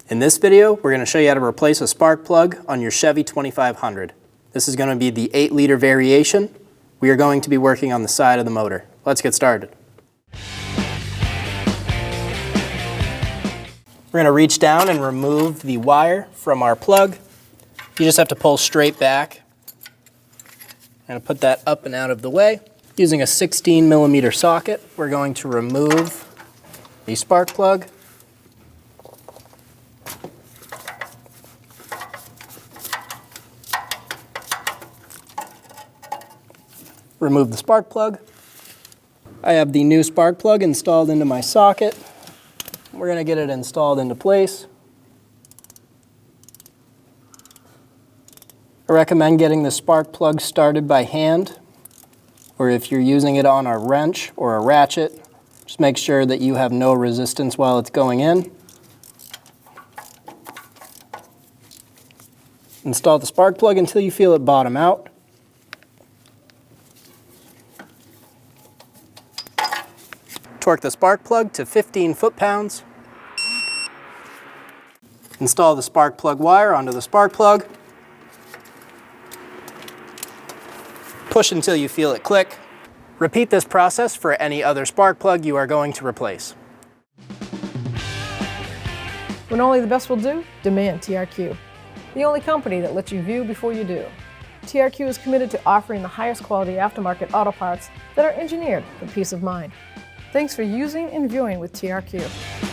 In this video, we're going to show you how to replace a spark plug on your Chevy 2500. This is going to be the 8-liter variation. We are going to be working on the side of the motor. Let's get started. We're going to reach down and remove the wire from our plug. You just have to pull straight back and put that up and out of the way. Using a 16mm socket, we're going to remove the spark plug. Remove the spark plug. I have the new spark plug installed into my socket. We're going to get it installed into place. I recommend getting the spark plug started by hand, or if you're using it on a wrench or a ratchet, just make sure that you have no resistance while it's going in. Install the spark plug until you feel it bottom out. Torque the spark plug to 15 foot-pounds. Install the spark plug wire onto the spark plug. Push until you feel it click. Repeat this process for any other spark plug you are going to replace. When only the best will do, demand TRQ. The only company that lets you view before you do. TRQ is committed to offering the highest quality aftermarket auto parts that are engineered for peace of mind. Thanks for using and viewing with TRQ.